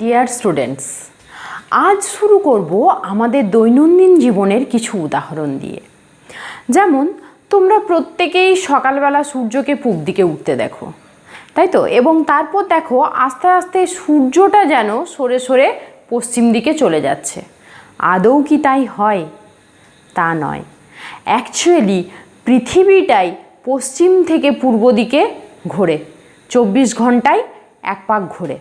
Dear students, আজ শুরু করব আমাদের দৈনন্দিন জীবনের কিছু উদাহরণ দিয়ে। যেমন তোমরা প্রত্যেকেই সকালবেলা সূর্যকে পূব দিকে উঠতে দেখো, তাই তো? এবং তারপর দেখো আস্তে আস্তে সূর্যটা যেন সরে সরে পশ্চিম দিকে চলে যাচ্ছে। আদৌ কি তাই হয়? তা নয়। অ্যাকচুয়ালি পৃথিবীটাই পশ্চিম থেকে পূর্ব দিকে ঘোরে, 24 ঘন্টায় এক পাক ঘোরে।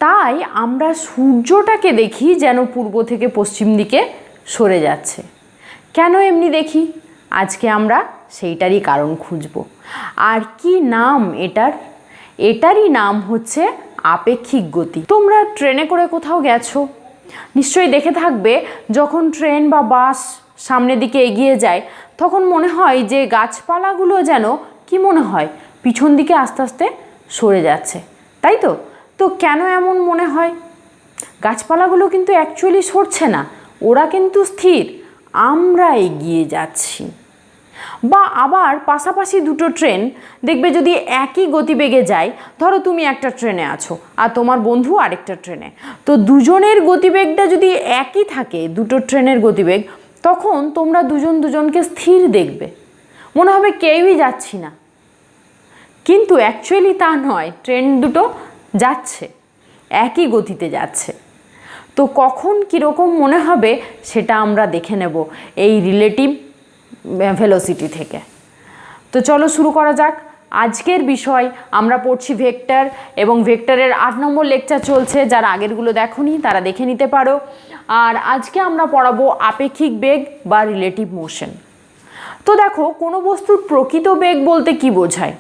তাই আমরা সূর্যটাকে দেখি যেন পূর্ব থেকে পশ্চিম দিকে সরে যাচ্ছে। কেন এমনি দেখি? আজকে আমরা সেইটারই কারণ খুঁজব। আর কি নাম এটার? এটারই নাম হচ্ছে আপেক্ষিক গতি। তোমরা ট্রেনে করে কোথাও গেছো, নিশ্চয়ই দেখে থাকবে যখন ট্রেন বা বাস সামনের দিকে এগিয়ে যায় তখন মনে হয় যে গাছপালাগুলো যেন কি মনে হয় পিছন দিকে আস্তে আস্তে সরে যাচ্ছে, তাই তো? তো কেন এমন মনে হয়? গাছপালাগুলো কিন্তু অ্যাকচুয়ালি সরছে না, ওরা কিন্তু স্থির, আমরা এগিয়ে যাচ্ছি। বা আবার পাশাপাশি দুটো ট্রেন দেখবে যদি একই গতিবেগে যায়, ধরো তুমি একটা ট্রেনে আছো আর তোমার বন্ধু আরেকটা ট্রেনে, তো দুজনের গতিবেগটা যদি একই থাকে, দুটো ট্রেনের গতিবেগ, তখন তোমরা দুজন দুজনকে স্থির দেখবে, মনে হবে কেউই যাচ্ছি না। কিন্তু অ্যাকচুয়ালি তা নয়, ট্রেন দুটো যাচ্ছে, একই গতিতে যাচ্ছে। তো কখন কীরকম মনে হবে সেটা আমরা দেখে নেব এই রিলেটিভ ভেলোসিটি থেকে। তো চলো শুরু করা যাক। আজকের বিষয় আমরা পড়ছি ভেক্টর, এবং ভেক্টরের 8 নম্বর লেকচার চলছে। যারা আগেরগুলো দেখোনি তারা দেখে নিতে পারো। আর আজকে আমরা পড়াবো আপেক্ষিক বেগ বা রিলেটিভ মোশন। তো দেখো, কোনো বস্তুর প্রকৃত বেগ বলতে কি বোঝায়?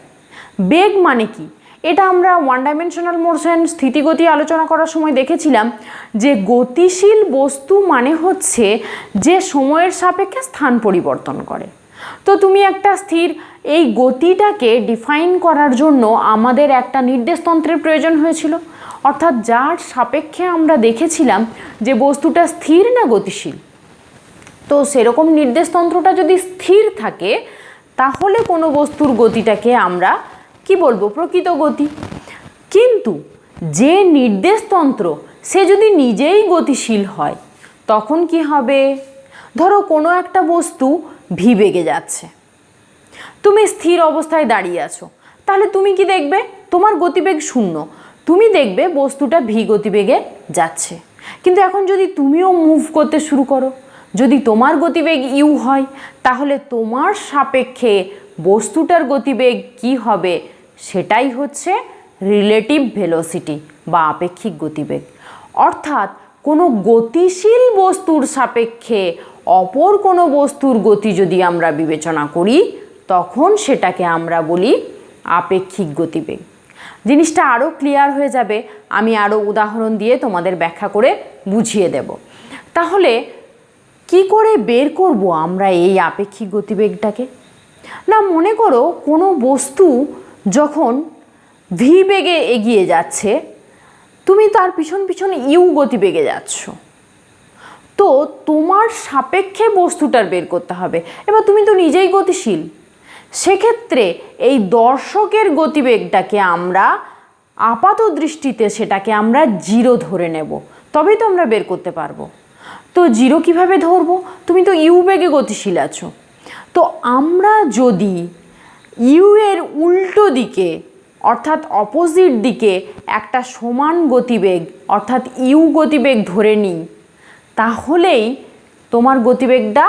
বেগ মানে কি? এটা আমরা ওয়ান ডাইমেনশনাল মোশন স্থিতিগতি আলোচনা করার সময় দেখেছিলাম যে গতিশীল বস্তু মানে হচ্ছে যে সময়ের সাপেক্ষে স্থান পরিবর্তন করে। তো তুমি একটা স্থির, এই গতিটাকে ডিফাইন করার জন্য আমাদের একটা নির্দেশতন্ত্রের প্রয়োজন হয়েছিল, অর্থাৎ যার সাপেক্ষে আমরা দেখেছিলাম যে বস্তুটা স্থির না গতিশীল। তো সেরকম নির্দেশতন্ত্রটা যদি স্থির থাকে তাহলে কোনো বস্তুর গতিটাকে আমরা কি বলবো? প্রকৃত গতি। কিন্তু যে নির্দেশতন্ত্র সে যদি নিজেই গতিশীল হয় তখন কি হবে? ধরো কোনো একটা বস্তু ভি বেগে যাচ্ছে, তুমি স্থির অবস্থায় দাঁড়িয়ে আছো, তাহলে তুমি কি দেখবে? তোমার গতিবেগ 0, তুমি দেখবে বস্তুটা ভি গতিবেগে যাচ্ছে। কিন্তু এখন যদি তুমিও মুভ করতে শুরু করো, যদি তোমার গতিবেগ ইউ হয়, তাহলে তোমার সাপেক্ষে বস্তুটার গতিবেগ কি হবে? সেটাই হচ্ছে রিলেটিভ ভেলোসিটি বা আপেক্ষিক গতিবেগ। অর্থাৎ কোনো গতিশীল বস্তুর সাপেক্ষে অপর কোনো বস্তুর গতি যদি আমরা বিবেচনা করি তখন সেটাকে আমরা বলি আপেক্ষিক গতিবেগ। জিনিসটা আরও ক্লিয়ার হয়ে যাবে, আমি আরও উদাহরণ দিয়ে তোমাদের ব্যাখ্যা করে বুঝিয়ে দেব। তাহলে কি করে বের করব আমরা এই আপেক্ষিক গতিবেগটাকে? না, মনে করো কোনো বস্তু যখন ভি বেগে এগিয়ে যাচ্ছে, তুমি তার পিছন পিছন ইউ গতিবেগে যাচ্ছ, তো তোমার সাপেক্ষে বস্তুটার বের করতে হবে। এবার তুমি তো নিজেই গতিশীল, সেক্ষেত্রে এই দর্শকের গতিবেগটাকে আমরা আপাত দৃষ্টিতে সেটাকে আমরা 0 ধরে নেব, তবেই তো আমরা বের করতে পারবো। তো 0 কিভাবে ধরবো? তুমি তো ইউ বেগে গতিশীল আছো, তো আমরা যদি ইউ এর উল্টো দিকে অর্থাৎ অপোজিট দিকে একটা সমান গতিবেগ অর্থাৎ ইউ গতিবেগ ধরে নিই, তাহলেই তোমার গতিবেগটা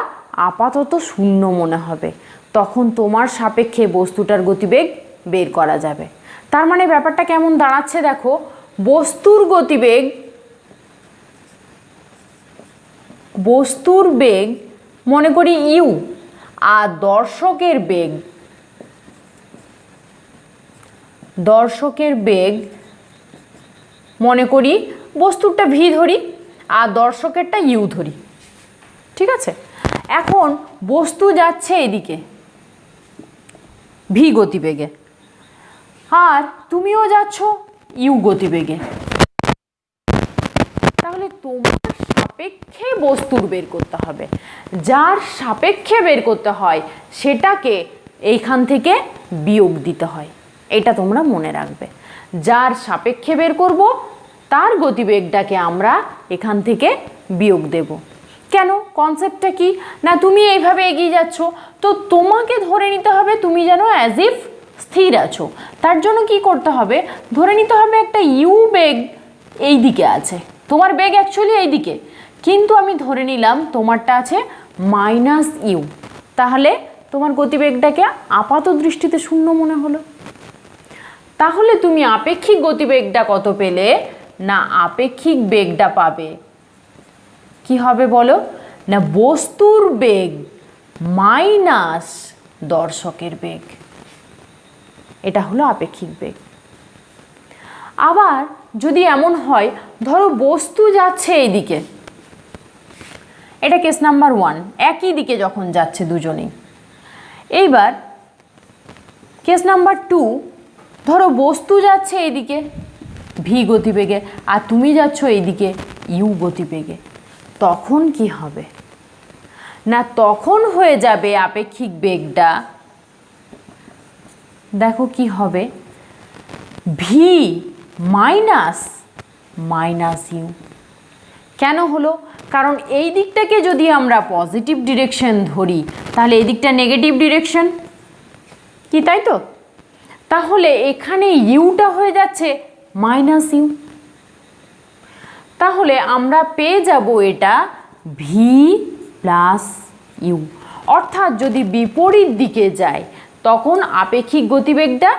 আপাতত 0 মনে হবে। তখন তোমার সাপেক্ষে বস্তুটার গতিবেগ বের করা যাবে। তার মানে ব্যাপারটা কেমন দাঁড়াচ্ছে দেখো, বস্তুর বেগ মনে করি ইউ, আর দর্শকের বেগ মনে করি বস্তুরটা ভি ধরি আর দর্শকেরটা ইউ ধরি, ঠিক আছে? এখন বস্তু যাচ্ছে এদিকে ভি গতিবেগে, আর তুমিও যাচ্ছ ইউ গতিবেগে, তাহলে তোমার সাপেক্ষে বস্তুর বের করতে হবে। যার সাপেক্ষে বের করতে হয় সেটাকে এইখান থেকে বিয়োগ দিতে হয়, এটা তোমরা মনে রাখবে। যার সাপেক্ষে বের করব তার গতিবেগটাকে আমরা এখান থেকে বিয়োগ দেব। কেন? কনসেপ্টটা কি না, তুমি এইভাবে এগিয়ে যাচ্ছ, তো তোমাকে ধরে নিতে হবে তুমি যেন অ্যাজ ইফ স্থির আছো। তার জন্য কি করতে হবে, ধরে নিতে হবে একটা ইউ বেগ এই দিকে আছে, তোমার বেগ অ্যাকচুয়ালি এই দিকে, কিন্তু আমি ধরে নিলাম তোমারটা আছে মাইনাস ইউ, তাহলে তোমার গতিবেগটাকে আপাত দৃষ্টিতে শূন্য মনে হলো। তাহলে তুমি আপেক্ষিক গতিবেগটা কত পেলে না, আপেক্ষিক বেগটা পাবে কি হবে বলো না, বস্তুর বেগ মাইনাস দর্শকের বেগ, এটা হলো আপেক্ষিক বেগ। আবার যদি এমন হয়, ধরো বস্তু যাচ্ছে এইদিকে, এটা কেস নাম্বার 1, একই দিকে যখন যাচ্ছে দুজনেই। এইবার কেস নাম্বার 2, ধরো বস্তু যাচ্ছে এইদিকে ভি গতিবেগে আর তুমি যাচ্ছ এইদিকে ইউ গতিবেগে, তখন কি হবে না, তখন হয়ে যাবে আপেক্ষিক বেগটা, দেখো কি হবে, ভি মাইনাস মাইনাস ইউ। কেন হলো? কারণ এই দিকটাকে যদি আমরা পজিটিভ ডিরেকশন ধরি তাহলে এই দিকটা নেগেটিভ ডিরেকশন, কি তাই তো? তাহলে এখানে ইউটা হয়ে যাচ্ছে মাইনাস ইউ, তাহলে আমরা পেয়ে যাব এটা ভি প্লাস ইউ। অর্থাৎ যদি বিপরীত দিকে যায় তখন আপেক্ষিক গতিবেগটা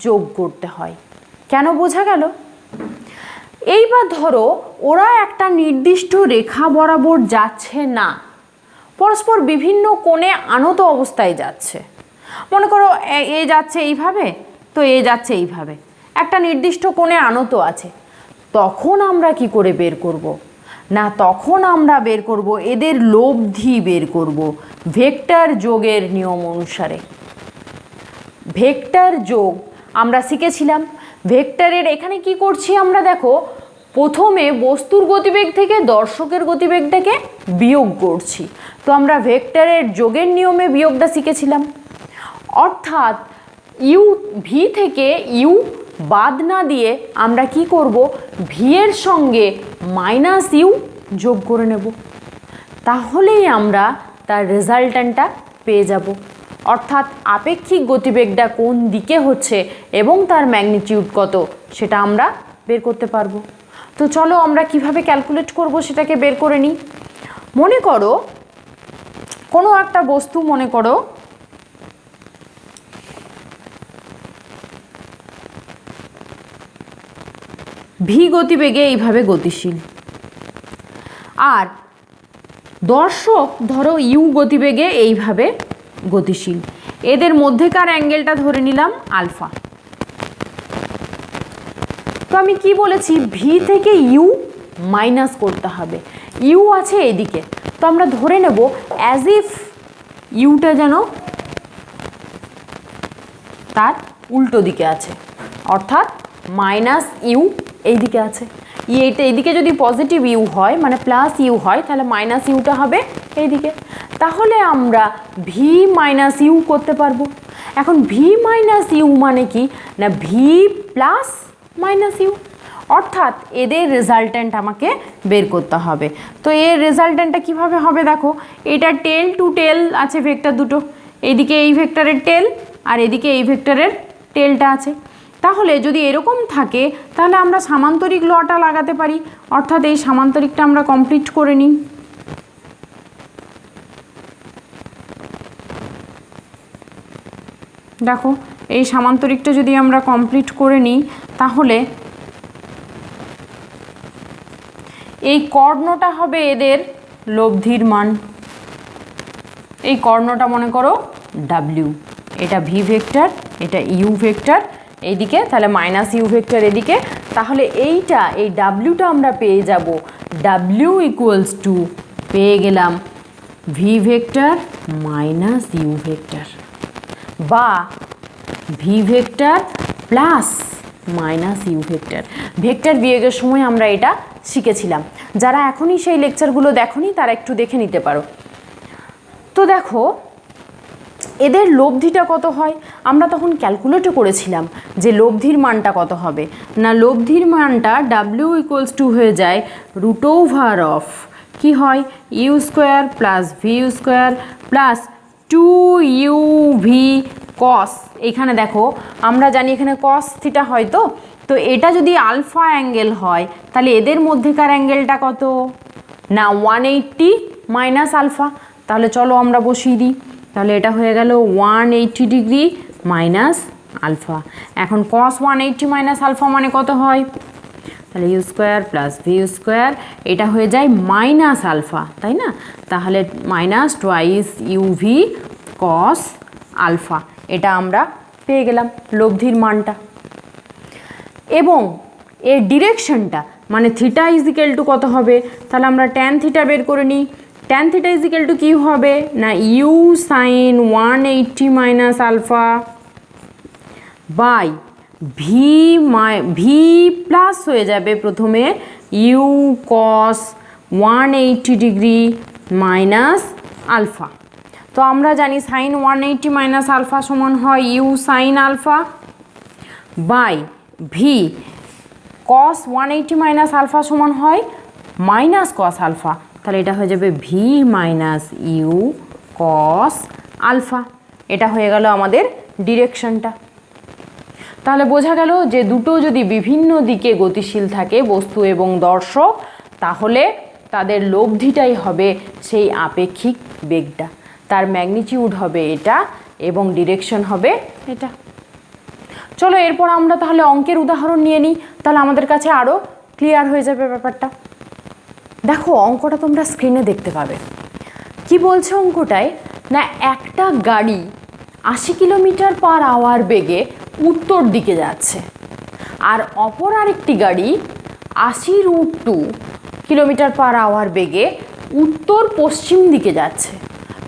যোগ করতে হয়। কেন বোঝা গেল? এইবার ধরো ওরা একটা নির্দিষ্ট রেখা বরাবর যাচ্ছে না, পরস্পর বিভিন্ন কোণে আনত অবস্থায় যাচ্ছে। মনে করো এ যাচ্ছে এইভাবে, তো এ যাচ্ছে এইভাবে, একটা নির্দিষ্ট কোণে আনত আছে। তখন আমরা কি করে বের করব না, তখন আমরা বের করব এদের লব্ধি বের করব ভেক্টর যোগের নিয়ম অনুসারে। ভেক্টর যোগ আমরা শিখেছিলাম। ভেক্টরের এখানে কি করছি আমরা, দেখো প্রথমে বস্তুর গতিবেগ থেকে দর্শকের গতিবেগটাকে বিয়োগ করছি, তো আমরা ভেক্টরের যোগের নিয়মে বিয়োগটা শিখেছিলাম। অর্থাৎ ইউ ভি থেকে ইউ বাদ না দিয়ে আমরা কি করব, ভি এর সঙ্গে মাইনাস ইউ যোগ করে নেব, তাহলেই আমরা তার রেজাল্ট্যান্টটা পেয়ে যাব। অর্থাৎ আপেক্ষিক গতিবেগটা কোন দিকে হচ্ছে এবং তার ম্যাগনিটিউড কত সেটা আমরা বের করতে পারবো। তো চলো আমরা কিভাবে ক্যালকুলেট করব সেটাকে বের করে নিই। মনে করো কোনো একটা বস্তু, মনে করো ভি গতিবেগে এইভাবে গতিশীল, আর দর্শক ধরো ইউ গতিবেগে এইভাবে গতিশীল, এদের মধ্যেকার অ্যাঙ্গেলটা ধরে নিলাম আলফা। তো আমি কি বলেছি, ভি থেকে ইউ মাইনাস করতে হবে, ইউ আছে এদিকে, তো আমরা ধরে নেব অ্যাজ ইফ ইউটা যেন তার উল্টো দিকে আছে, অর্থাৎ মাইনাস ইউ এইদিকে আছে। এইটা এইদিকে যদি পজিটিভ ইউ হয় মানে প্লাস ইউ হয়, তাহলে মাইনাস ইউটা হবে এইদিকে। তাহলে আমরা ভি মাইনাস ইউ করতে পারবো। এখন ভি মাইনাস ইউ মানে কি না, ভি প্লাস মাইনাস ইউ, অর্থাৎ এদের রেজাল্ট্যান্ট আমাকে বের করতে হবে। তো এর রেজাল্ট্যান্টটা কীভাবে হবে দেখো, এটা টেল টু টেল আছে ভেক্টর দুটো, এইদিকে এই ভেক্টরের টেল আর এদিকে এই ভেক্টরের টেলটা আছে। তাহলে যদি এরকম থাকে তাহলে আমরা সামান্তরিক লটা লাগাতে পারি, অর্থাৎ এই সামান্তরিকটা আমরা কমপ্লিট করে নিই। দেখো এই সামান্তরিকটা যদি আমরা কমপ্লিট করে নিই তাহলে এই কর্ণটা হবে এদের লব্ধির মান, এই কর্ণটা মনে করো ডাব্লিউ, এটা ভি ভেক্টর, এটা ইউ ভেক্টর এইদিকে, তাহলে মাইনাস ইউ ভেক্টর এদিকে, তাহলে এইটা এই ডাব্লিউটা আমরা পেয়ে যাব ডাব্লিউ ইকুয়ালস টু, পেয়ে গেলাম V vector minus you vector, বা V vector plus minus you vector. Vector বিয়োগের সময় আমরা এটা শিখেছিলাম, যারা এখনই সেই লেকচারগুলো দেখোনি তারা একটু দেখে নিতে পারো। তো দেখো এদের লব্ধিটা কত হয়? আমরা তখন ক্যালকুলেটও করেছিলাম যে লব্ধির মানটা কত হবে। না, লব্ধির মানটা ডাব্লিউ ইকুয়ালস টু হয়ে যায় রুট ওভার অফ কী হয় u square plus v u square plus 2uv cos. এখানে দেখো আমরা জানি এখানে কস থিটা হয়, তো এটা যদি আলফা অ্যাঙ্গেল হয় তাহলে এদের মধ্যেকার অ্যাঙ্গেলটা কত? না 180 মাইনাস আলফা। তাহলে চলো আমরা বসিয়ে দিই। তাহলে এটা হয়ে গেল 180 ডিগ্রি মাইনাস আলফা। এখন কস 180 মাইনাস আলফা মানে কত হয়? তাহলে u square plus v u square, এটা হয়ে যায় মাইনাস আলফা, তাই না? তাহলে minus twice uv cos alpha, এটা আমরা পেয়ে গেলাম লব্ধির মানটা। এবং এর ডিরেকশনটা মানে থিটা ইজিক্যাল টু কত হবে? তাহলে আমরা ট্যান থিটা বের করে নিই। ট্যান থিটা ইজিক্যাল টু কী হবে? না u sine 180 minus alpha by v plus হয়ে যাবে প্রথমে u cos 180 degree minus alpha. তো আমরা জানি সাইন 180 মাইনাস আলফা সমান হয় u sine alpha by v cos 180 minus alpha সমান হয় মাইনাস কস আলফা। তাহলে এটা হয়ে যাবে v minus u cos alpha. এটা হয়ে গেল আমাদের ডিরেকশনটা। তাহলে বোঝা গেল যে দুটো যদি বিভিন্ন দিকে গতিশীল থাকে বস্তু এবং দর্শক, তাহলে তাদের লব্ধিটাই হবে সেই আপেক্ষিক বেগটা। তার ম্যাগনিটিউড হবে এটা এবং ডিরেকশন হবে এটা। চলো এরপর আমরা তাহলে অঙ্কের উদাহরণ নিয়ে নিই, তাহলে আমাদের কাছে আরও ক্লিয়ার হয়ে যাবে ব্যাপারটা। দেখো অঙ্কটা তোমরা স্ক্রিনে দেখতে পাবে। কি বলছে অঙ্কটায়? না একটা গাড়ি 80 কিলোমিটার পার আওয়ার বেগে উত্তর দিকে যাচ্ছে, আর অপর আরেকটি গাড়ি 80√2 কিলোমিটার পার আওয়ার বেগে উত্তর পশ্চিম দিকে যাচ্ছে।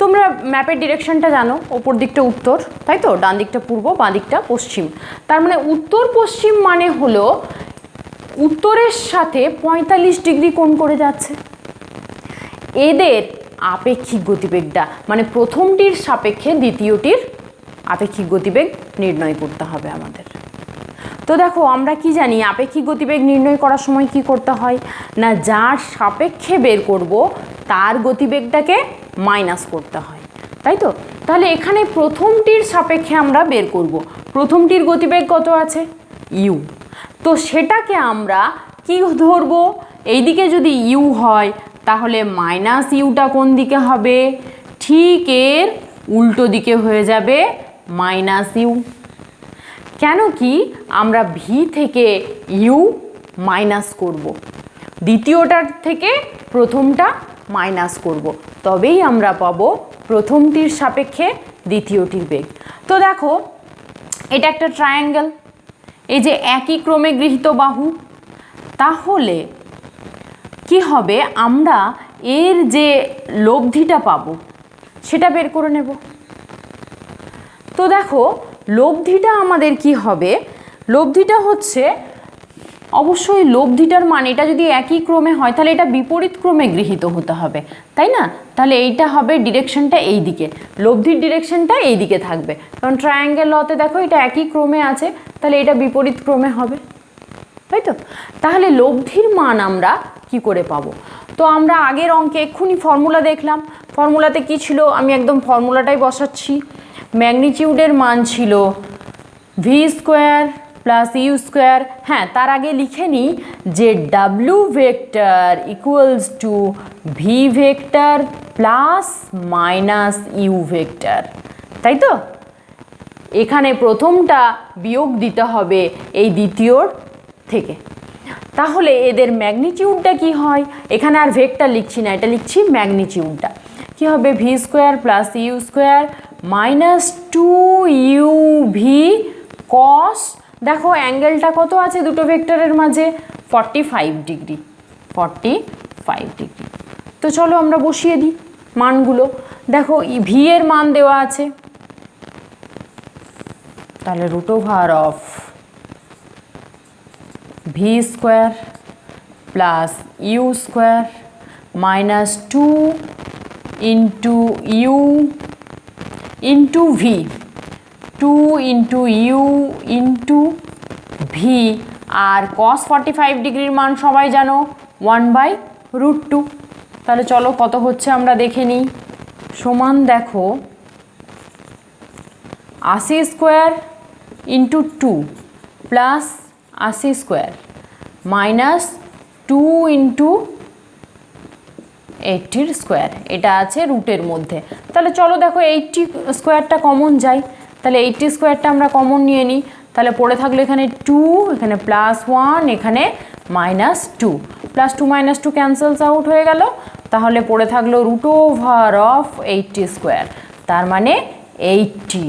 তোমরা ম্যাপের ডিরেকশনটা জানো, ওপর দিকটা উত্তর, তাই তো? ডান দিকটা পূর্ব, বাঁ দিকটা পশ্চিম। তার মানে উত্তর পশ্চিম মানে হলো উত্তরের সাথে 45 ডিগ্রি কোণ করে যাচ্ছে। এদের আপেক্ষিক গতিবেগটা মানে প্রথমটির সাপেক্ষে দ্বিতীয়টির আপেক্ষিক গতিবেগ নির্ণয় করতে হবে আমাদের। তো দেখো আমরা কি জানি আপেক্ষিক গতিবেগ নির্ণয় করার সময় কি করতে হয়? না যার সাপেক্ষে বের করব তার গতিবেগটাকে মাইনাস করতে হয়, তাই তো? তাহলে এখানে প্রথমটির সাপেক্ষে আমরা বের করব। প্রথমটির গতিবেগ কত আছে? ইউ। তো সেটাকে আমরা কি ধরবো? এইদিকে যদি ইউ হয় তাহলে মাইনাস ইউটা কোন দিকে হবে? ঠিক এর উল্টো দিকে হয়ে যাবে মাইনাস ইউ। কেন কি? আমরা ভি থেকে ইউ মাইনাস করব, দ্বিতীয়টার থেকে প্রথমটা মাইনাস করব, তবেই আমরা পাবো প্রথমটির সাপেক্ষে দ্বিতীয়টির বেগ। তো দেখো এটা একটা ট্রায়াঙ্গেল, এই যে একই ক্রমে গৃহীত বাহু, তাহলে কি হবে? আমরা এর যে লব্ধিটা পাবো সেটা বের করে নেব। তো দেখো লব্ধিটা আমাদের কি হবে? লব্ধিটা হচ্ছে অবশ্যই লব্ধিটার মান, এটা যদি একই ক্রমে হয় তাহলে এটা বিপরীত ক্রমে গৃহীত হতে হবে, তাই না? তাহলে এইটা হবে ডিরেকশনটা এই দিকে, লব্ধির ডিরেকশনটা এই দিকে থাকবে, কারণ ট্রায়াঙ্গেল লতে দেখো এটা একই ক্রমে আছে, তাহলে এটা বিপরীত ক্রমে হবে, তাই তো? তাহলে লব্ধির মান আমরা কি করে পাবো? তো আমরা আগের অঙ্কে এক্ষুনি ফর্মুলা দেখলাম। ফর্মুলাতে কি ছিল? আমি একদম ফর্মুলাটাই বসাচ্ছি। ম্যাগনিটিউডের মান ছিল v square plus u square. হ্যাঁ, তার আগে লিখে নিই যে ডাব্লিউ vector equals to v vector plus minus you vector, তাই তো? এখানে প্রথমটা বিয়োগ দিতে হবে এই দ্বিতীয়র থেকে। তাহলে এদের ম্যাগনিটিউডটা কি হয়? এখানে আর ভেক্টর লিখছি না, এটা লিখছি ম্যাগনিটিউডটা। কি হবে? V square plus u square minus 2uv cos, দেখো অ্যাঙ্গেলটা কত আছে দুটো ভেক্টরের মাঝে? 45 ডিগ্রি, 45 ডিগ্রি। তো চলো আমরা বসিয়ে দিই মানগুলো। দেখো ভি এর মান দেওয়া আছে, তাহলে root over of v square plus u square minus 2 into u into v, 2 into u into v, আর cos 45 ডিগ্রির মান সবাই জানো 1/√2। তাহলে চলো কত হচ্ছে আমরা দেখে নিই। সমান দেখো 80 square into 2 plus 80 square minus 2 into 80 square, এটা আছে রুটের মধ্যে। তাহলে চলো দেখো 80 স্কোয়ারটা কমন যায়, তাহলে 80 স্কোয়ারটা আমরা কমন নিয়ে নিই। তাহলে পড়ে থাকলো এখানে 2, এখানে +1, এখানে -2, +2 -2 ক্যান্সেলস আউট হয়ে গেল। তাহলে পড়ে থাকলো √80 স্কোয়ার, তার মানে 80।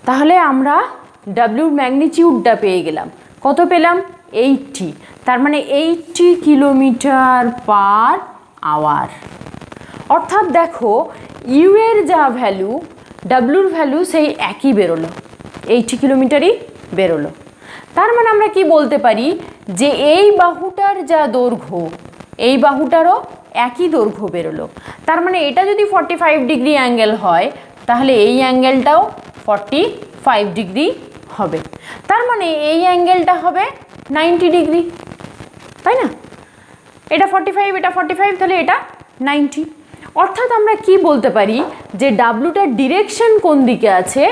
তাহলে আমরা ডাব্লিউর ম্যাগনিটিউডটা পেয়ে গেলাম। কত পেলাম? 80, তার মানে 80 কিলোমিটার পার আওয়ার। অর্থাৎ দেখো ইউ এর যা ভ্যালু ডাব্লিউর ভ্যালু সেই একই বেরোলো, 80 কিলোমিটারই বেরোলো। তার মানে আমরা কি বলতে পারি যে এই বাহুটার যা দৈর্ঘ্য এই বাহুটারও একই দৈর্ঘ্য বেরোলো। তার মানে এটা যদি 45 ডিগ্রি অ্যাঙ্গেল হয় তাহলে এই অ্যাঙ্গেলটাও 45 ডিগ্রি হবে। তার মানে এই অ্যাঙ্গেলটা হবে 90 ডিগ্রি, তাই না? এটা 45, এটা 45, তাহলে এটা 90। অর্থাৎ আমরা কি বলতে পারি যে ডাব্লুটার ডিরেকশন কোন দিকে আছে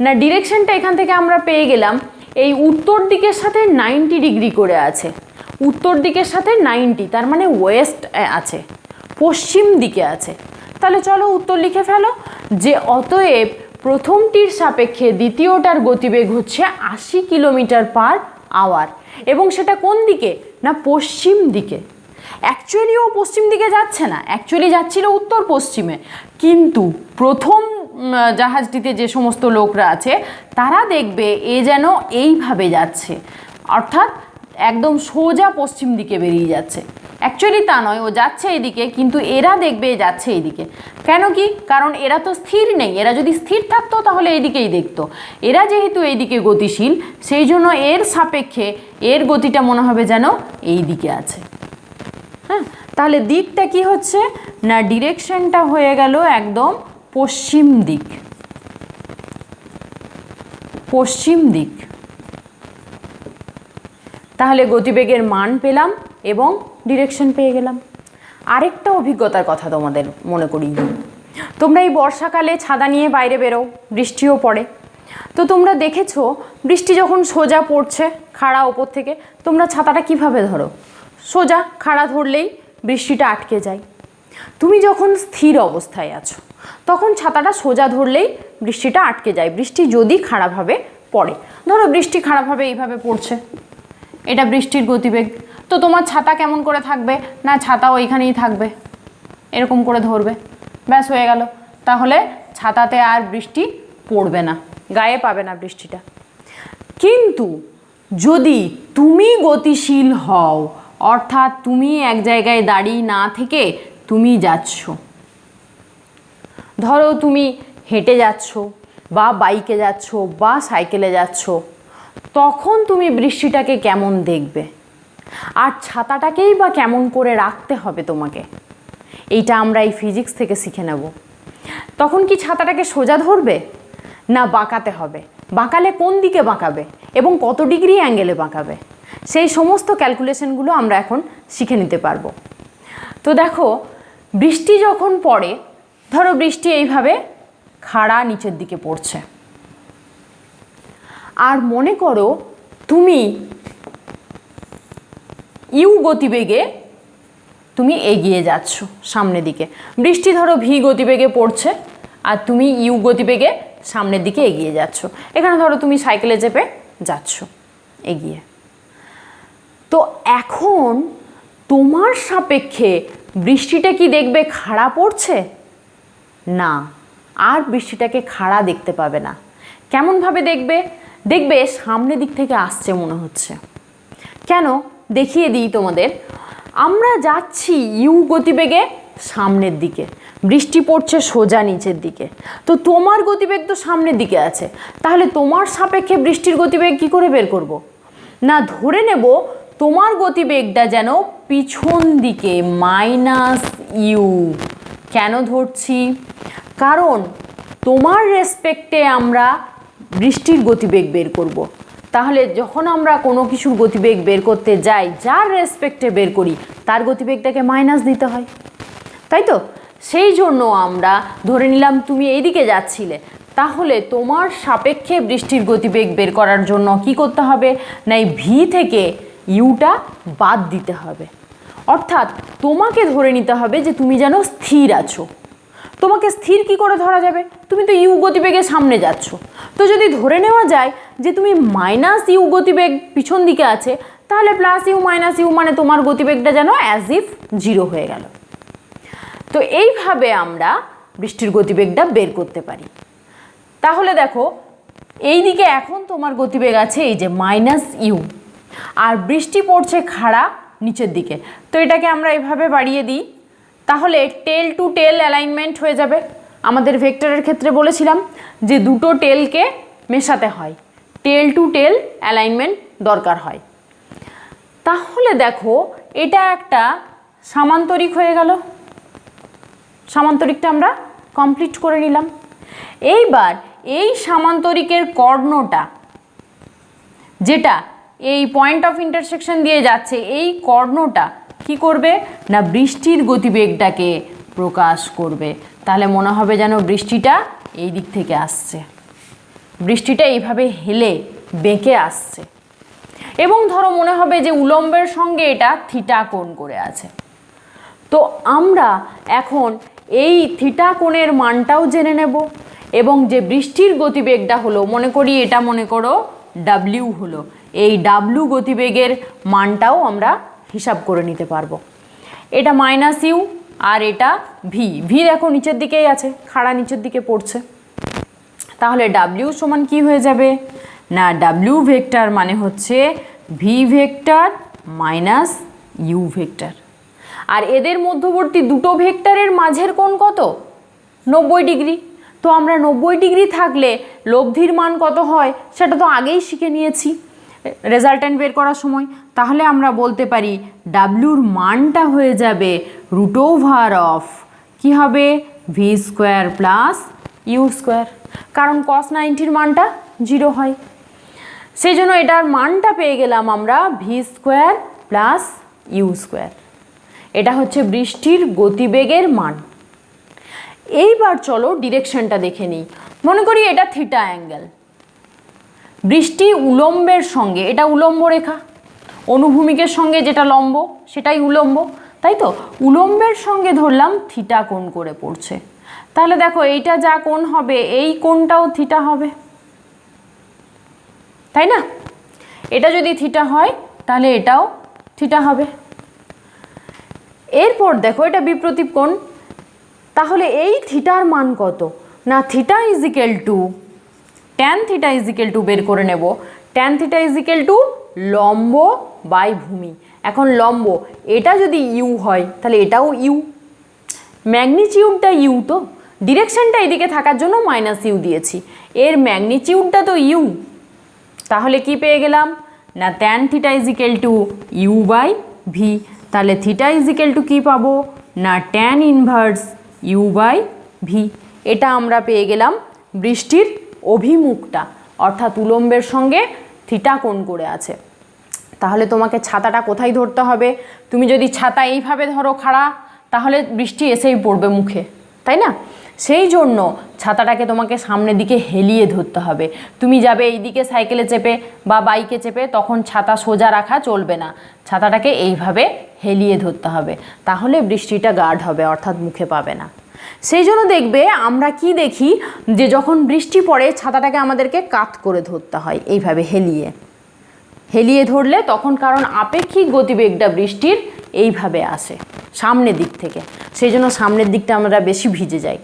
না, ডিরেকশনটা এখান থেকে আমরা পেয়ে গেলাম এই উত্তর দিকের সাথে 90 ডিগ্রি করে আছে, উত্তর দিকের সাথে 90, তার মানে ওয়েস্ট আছে, পশ্চিম দিকে আছে। তাহলে চলো উত্তর লিখে ফেলো যে অতএব প্রথমটির সাপেক্ষে দ্বিতীয়টার গতিবেগ হচ্ছে 80 কিলোমিটার পার আওয়ার, এবং সেটা কোন দিকে না পশ্চিম দিকে। অ্যাকচুয়ালি ও পশ্চিম দিকে যাচ্ছে না, অ্যাকচুয়ালি যাচ্ছিল উত্তর পশ্চিমে, কিন্তু প্রথম জাহাজটিতে যে সমস্ত লোকরা আছে তারা দেখবে এ যেন এইভাবে যাচ্ছে, অর্থাৎ একদম সোজা পশ্চিম দিকে বেরিয়ে যাচ্ছে। অ্যাকচুয়ালি তা নয়, ও যাচ্ছে এদিকে, কিন্তু এরা দেখবে যাচ্ছে এইদিকে। কেন কি? কারণ এরা তো স্থির নেই, এরা যদি স্থির থাকতো তাহলে এইদিকেই দেখতো। এরা যেহেতু এইদিকে গতিশীল সেই জন্য এর সাপেক্ষে এর গতিটা মনে হবে যেন এই দিকে আছে। হ্যাঁ, তাহলে দিকটা কি হচ্ছে না ডিরেকশনটা হয়ে গেল একদম পশ্চিম দিক, পশ্চিম দিক। তাহলে গতিবেগের মান পেলাম এবং ডিরেকশন পেয়ে গেলাম। আরেকটা অভিজ্ঞতার কথা তোমাদের মনে করিয়ে দিই। তোমরা এই বর্ষাকালে ছাতা নিয়ে বাইরে বেরো, বৃষ্টিও পড়ে, তো তোমরা দেখেছো বৃষ্টি যখন সোজা পড়ছে খাড়া ওপর থেকে, তোমরা ছাতাটা কিভাবে ধরো? সোজা খাড়া ধরলেই বৃষ্টিটা আটকে যায়। তুমি যখন স্থির অবস্থায় আছো তখন ছাতাটা সোজা ধরলেই বৃষ্টিটা আটকে যায়, বৃষ্টি যদি খাড়াভাবে পড়ে। ধরো বৃষ্টি খাড়াভাবে এইভাবে পড়ছে, এটা বৃষ্টির গতিবেগ, তো তোমার ছাতা কেমন করে থাকবে না ছাতাও এইখানেই থাকবে, এরকম করে ধরবে, ব্যাস হয়ে গেল। তাহলে ছাতাতে আর বৃষ্টি পড়বে না, গায়ে পাবে না বৃষ্টিটা। কিন্তু যদি তুমি গতিশীল হও, অর্থাৎ তুমি এক জায়গায় দাঁড়িয়ে না থেকে তুমি যাচ্ছ, ধরো তুমি হেঁটে যাচ্ছ বা বাইকে যাচ্ছ বা সাইকেলে যাচ্ছ, তখন তুমি বৃষ্টিটাকে কেমন দেখবে আর ছাতাটাকেই বা কেমন করে রাখতে হবে তোমাকে, এইটা আমরা এই ফিজিক্স থেকে শিখে নেব। তখন কি ছাতাটাকে সোজা ধরবে না বাঁকাতে হবে, বাঁকালে কোন দিকে বাঁকাবে এবং কত ডিগ্রি অ্যাঙ্গেলে বাঁকাবে, সেই সমস্ত ক্যালকুলেশনগুলো আমরা এখন শিখে নিতে পারবো। তো দেখো বৃষ্টি যখন পড়ে, ধরো বৃষ্টি এইভাবে খাড়া নিচের দিকে পড়ছে, আর মনে করো তুমি ইউ গতিবেগে তুমি এগিয়ে যাচ্ছ সামনের দিকে, বৃষ্টি ধরো ভি গতিবেগে পড়ছে আর তুমি ইউ গতিবেগে সামনের দিকে এগিয়ে যাচ্ছ। এখানে ধরো তুমি সাইকেলে চেপে যাচ্ছ এগিয়ে, তো এখন তোমার সাপেক্ষে বৃষ্টিটা কি দেখবে খাড়া পড়ছে না, আর বৃষ্টিটাকে খাড়া দেখতে পাবে না। কেমনভাবে দেখবে? দেখবে সামনের দিক থেকে আসছে মনে হচ্ছে। কেন? দেখিয়ে দিই তোমাদের। আমরা যাচ্ছি ইউ গতিবেগে সামনের দিকে, বৃষ্টি পড়ছে সোজা নিচের দিকে, তো তোমার গতিবেগ তো সামনের দিকে আছে, তাহলে তোমার সাপেক্ষে বৃষ্টির গতিবেগ কি করে বের করব? না ধরে নেব তোমার গতিবেগটা যেন পিছন দিকে -ইউ। কেন ধরছি? কারণ তোমার রেসপেক্টে আমরা বৃষ্টির গতিবেগ বের করব। তাহলে যখন আমরা কোনো কিছুর গতিবেগ বের করতে যাই, যার রেসপেক্টে বের করি তার গতিবেগটাকে মাইনাস দিতে হয়, তাই তো? সেই জন্য আমরা ধরে নিলাম তুমি এইদিকে যাচ্ছিলে, তাহলে তোমার সাপেক্ষে বৃষ্টির গতিবেগ বের করার জন্য কি করতে হবে না, এই ভি থেকে ইউটা বাদ দিতে হবে। অর্থাৎ তোমাকে ধরে নিতে হবে যে তুমি যেন স্থির আছো। তোমাকে স্থির কি করে ধরা যাবে? তুমি তো ইউ গতিবেগের সামনে যাচ্ছ। তো যদি ধরে নেওয়া যায় যে তুমি মাইনাস ইউ গতিবেগ পিছন দিকে আছে, তাহলে প্লাস ইউ মাইনাস ইউ মানে তোমার গতিবেগটা যেন অ্যাজ ইফ জিরো হয়ে গেল। তো এইভাবে আমরা বৃষ্টির গতিবেগটা বের করতে পারি। তাহলে দেখো এই দিকে এখন তোমার গতিবেগ আছে এই যে মাইনাস ইউ, আর বৃষ্টি পড়ছে খাড়া নিচের দিকে। তো এটাকে আমরা এভাবে বাড়িয়ে দিই, তাহলে টেল টু টেল অ্যালাইনমেন্ট হয়ে যাবে। আমাদের ভেক্টরের ক্ষেত্রে বলেছিলাম যে দুটো টেলকে মেশাতে হয়, টেল টু টেল অ্যালাইনমেন্ট দরকার হয়। তাহলে দেখো এটা একটা সামান্তরিক হয়ে গেল। সামান্তরিকটা আমরা কমপ্লিট করে নিলাম। এইবার এই সামান্তরিকের কর্ণটা যেটা এই পয়েন্ট অফ ইন্টারসেকশন দিয়ে যাচ্ছে, এই কর্ণটা কি করবে না বৃষ্টির গতিবেগটাকে প্রকাশ করবে। তাহলে মনে হবে যেন বৃষ্টিটা এই দিক থেকে আসছে, বৃষ্টিটা এইভাবে হেলে বেঁকে আসছে, এবং ধরো মনে হবে যে উলম্বের সঙ্গে এটা থিটা কোণ করে আছে। তো আমরা এখন এই থিটা কোণের মানটাও জেনে নেব, এবং যে বৃষ্টির গতিবেগটা হলো, মনে করি এটা মনে করো ডাব্লিউ হলো, এই ডাব্লিউ গতিবেগের মানটাও আমরা হিসাব করে নিতে পারবো। এটা মাইনাস ইউ আর এটা ভি, ভি দেখো নিচের দিকেই আছে, খাড়া নিচের দিকে পড়ছে। তাহলে ডাব্লিউ সমান কি হয়ে যাবে না, ডাব্লিউ ভেক্টর মানে হচ্ছে V vector minus you vector. আর এদের মধ্যবর্তী দুটো ভেক্টরের মাঝের কোণ কত? 90 ডিগ্রি। তো আমরা 90 ডিগ্রি থাকলে লব্ধির মান কত হয় সেটা তো আগেই শিখে নিয়েছি রেজাল্টেন্ট বের করার সময়। তাহলে আমরা বলতে পারি ডাব্লিউর মানটা হয়ে যাবে রুট ওভার অফ কী হবে v square plus u square, কারণ কস 90-র মানটা 0 হয়। সেই জন্য এটার মানটা পেয়ে গেলাম আমরা v square plus u square. এটা হচ্ছে বৃষ্টির গতিবেগের মান। এইবার চলো ডিরেকশনটা দেখে নিই। মনে করি এটা থিটা অ্যাঙ্গেল, বৃষ্টি উলম্বের সঙ্গে, এটা উলম্ব রেখা, অনুভূমিকের সঙ্গে যেটা লম্ব সেটাই উলম্ব, তাই তো? উলম্বের সঙ্গে ধরলাম থিটা কোণ করে পড়ছে। তাহলে দেখো এইটা যা কোণ হবে এই কোণটাও থিটা হবে, তাই না? এটা যদি থিটা হয় তাহলে এটাও থিটা হবে। এরপর দেখো এটা বিপ্রতীপ কোণ, তাহলে এই থিটার মান কত না, theta is equal to tan theta is equal to বের করে নেব। ট্যান থিটা ইজিক্যাল টু লম্ব বাই ভূমি। এখন লম্ব এটা যদি ইউ হয় তাহলে এটাও ইউ, ম্যাগনিটিউডটা ইউ, তো ডিরেকশনটা এদিকে থাকার জন্য মাইনাস ইউ দিয়েছি, এর ম্যাগনিটিউডটা তো ইউ। তাহলে কি পেয়ে গেলাম না tan theta is equal to u by v. তাহলে থিটা ইজিক্যাল টু কী পাবো না tan inverse u by v. এটা আমরা পেয়ে গেলাম বৃষ্টির অভিমুখটা, অর্থাৎ উলম্বের সঙ্গে থিটা কোণ করে আছে। তাহলে তোমাকে ছাতাটা কোথায় ধরতে হবে? তুমি যদি ছাতা এইভাবে ধরো খাড়া, তাহলে বৃষ্টি এসেই পড়বে মুখে, তাই না? সেই জন্য ছাতাটাকে তোমাকে সামনের দিকে হেলিয়ে ধরতে হবে। তুমি যাবে এই দিকে সাইকেলে চেপে বা বাইকে চেপে, তখন ছাতা সোজা রাখা চলবে না, ছাতাটাকে এইভাবে হেলিয়ে ধরতে হবে, তাহলে বৃষ্টিটা গার্ড হবে, অর্থাৎ মুখে পাবে না। সেই জন্য দেখবে আমরা কি দেখি যে যখন বৃষ্টি পড়ে ছাতাটাকে আমাদেরকে কাত করে ধরতে হয়, এইভাবে হেলিয়ে হেলিয়ে ধরলে তখন, কারণ আপেক্ষিক গতিবেগটা বৃষ্টির এইভাবে আসে সামনের দিক থেকে, সেই জন্য সামনের দিকটা আমরা বেশি ভিজে যাই।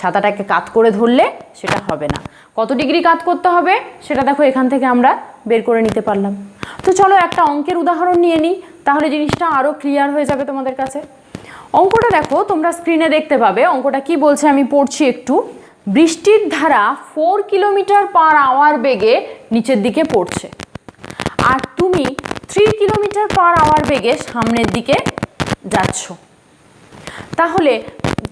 ছাতাটাকে কাত করে ধরলে সেটা হবে না। কত ডিগ্রি কাত করতে হবে সেটা দেখো এখান থেকে আমরা বের করে নিতে পারলাম। তো চলো একটা অঙ্কের উদাহরণ নিয়ে নিই, তাহলে জিনিসটা আরও ক্লিয়ার হয়ে যাবে তোমাদের কাছে। অঙ্কটা দেখো তোমরা স্ক্রিনে দেখতে পাবে। অঙ্কটা কি বলছে আমি পড়ছি একটু। বৃষ্টির ধারা 4 কিলোমিটার/আওয়ার বেগে নিচের দিকে পড়ছে, আর তুমি 3 কিলোমিটার/আওয়ার বেগে সামনের দিকে যাচ্ছ।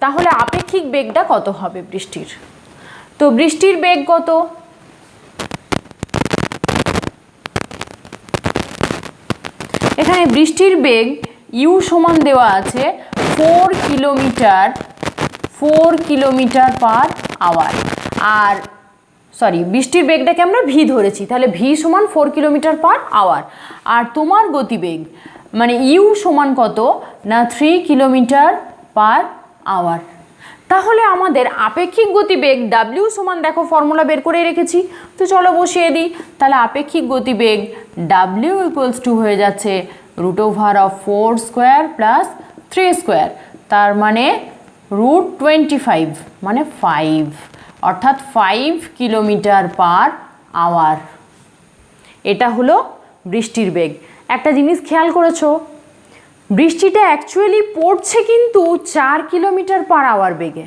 তাহলে আপেক্ষিক বেগটা কত হবে বৃষ্টির? তো তো বৃষ্টির বেগ কত? এখানে বৃষ্টির বেগ ইউ সমান দেওয়া আছে 4 কিলোমিটার পার আওয়ার। আর সরি, বৃষ্টির বেগটাকে আমরা ভি ধরেছি, তাহলে ভি সমান 4 কিলোমিটার পার আওয়ার। আর তোমার গতিবেগ মানে ইউ সমান কত না 3 কিলোমিটার পার আওয়ার। তাহলে আমাদের আপেক্ষিক গতিবেগ ডাব্লিউ সমান, দেখো ফর্মুলা বের করে রেখেছি, তো চলো বসিয়ে দিই। তাহলে আপেক্ষিক গতিবেগ ডাব্লিউ ইকুয়ালস টু হয়ে যাচ্ছে √4 স্কোয়ার প্লাস 3 স্কোয়ার, তার মানে √25 মানে 5, অর্থাৎ 5 কিলোমিটার পার আওয়ার। এটা হলো বৃষ্টির বেগ। একটা জিনিস খেয়াল করেছো, বৃষ্টিটা অ্যাকচুয়ালি পড়ছে কিন্তু 4 কিলোমিটার পার আওয়ার বেগে,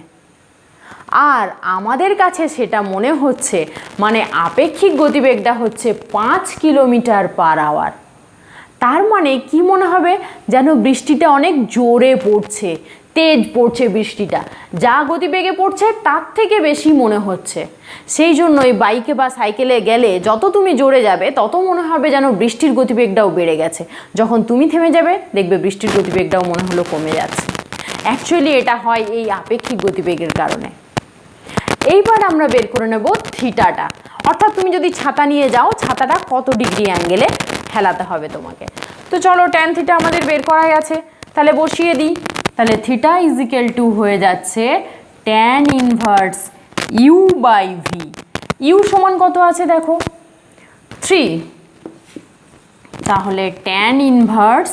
আর আমাদের কাছে সেটা মনে হচ্ছে মানে আপেক্ষিক গতিবেগটা হচ্ছে 5 কিলোমিটার পার আওয়ার। তার মানে কি মনে হবে, যেন বৃষ্টিটা অনেক জোরে পড়ছে, তেজ পড়ছে বৃষ্টিটা, যা গতিবেগে পড়ছে তার থেকে বেশি মনে হচ্ছে। সেই জন্যই বাইকে বা সাইকেলে গেলে যত তুমি জোরে যাবে তত মনে হবে যেন বৃষ্টির গতিবেগটাও বেড়ে গেছে, যখন তুমি থেমে যাবে দেখবে বৃষ্টির গতিবেগটাও মনে হলো কমে যাচ্ছে। অ্যাকচুয়ালি এটা হয় এই আপেক্ষিক গতিবেগের কারণে। এইবার আমরা বের করে নেব থিটাটা, অর্থাৎ তুমি যদি ছাতা নিয়ে যাও ছাতাটা কত ডিগ্রি অ্যাঙ্গেলে হেলাতে হবে তোমাকে। তো চলো ট্যান থিটা আমাদের বের করা গেছে, তাহলে বসিয়ে দিই। তাহলে থিটা ইজ ইকুয়াল টু হয়ে যাচ্ছে tan inverse u by v. U সমান কত আছে দেখো 3, তাহলে ট্যান ইনভার্স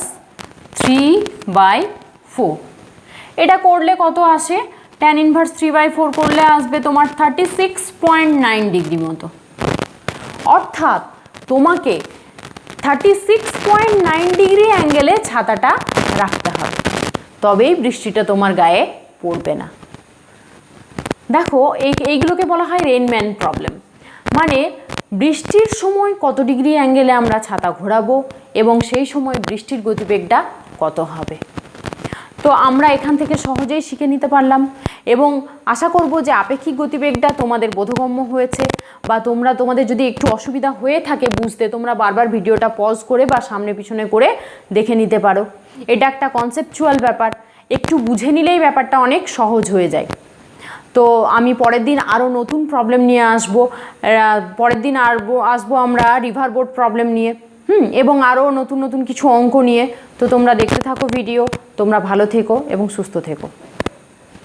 3/4। এটা করলে কত আসে, ট্যান ইনভার্স 3/4 করলে আসবে তোমার 36.9 ডিগ্রি মতো। অর্থাৎ তোমাকে 36.9 ডিগ্রি অ্যাঙ্গেলে ছাতাটা রাখতে হবে, তবেই বৃষ্টিটা তোমার গায়ে পড়বে না। দেখো এইগুলোকে বলা হয় রেইনম্যান প্রবলেম, মানে বৃষ্টির সময় কত ডিগ্রি অ্যাঙ্গেলে আমরা ছাতা ঘোরাবো এবং সেই সময় বৃষ্টির গতিবেগটা কত হবে। তো আমরা এখান থেকে সহজেই শিখে নিতে পারলাম এবং আশা করব যে আপেক্ষিক গতিবেগটা তোমাদের বোধগম্য হয়েছে, বা তোমাদের যদি একটু অসুবিধা হয়ে থাকে বুঝতে, তোমরা বারবার ভিডিওটা পজ করে বা সামনে পিছনে করে দেখে নিতে পারো। এটা একটা কনসেপচুয়াল ব্যাপার, একটু বুঝে নিলেই ব্যাপারটা অনেক সহজ হয়ে যায়। তো আমি পরের দিন আরও নতুন প্রবলেম নিয়ে আসবো, পরের দিন আসবো আমরা রিভার বোট প্রবলেম নিয়ে, এবং আরও নতুন নতুন কিছু অঙ্ক নিয়ে। তো তোমরা দেখতে থাকো ভিডিও, তোমরা ভালো থেকো এবং সুস্থ থেকো।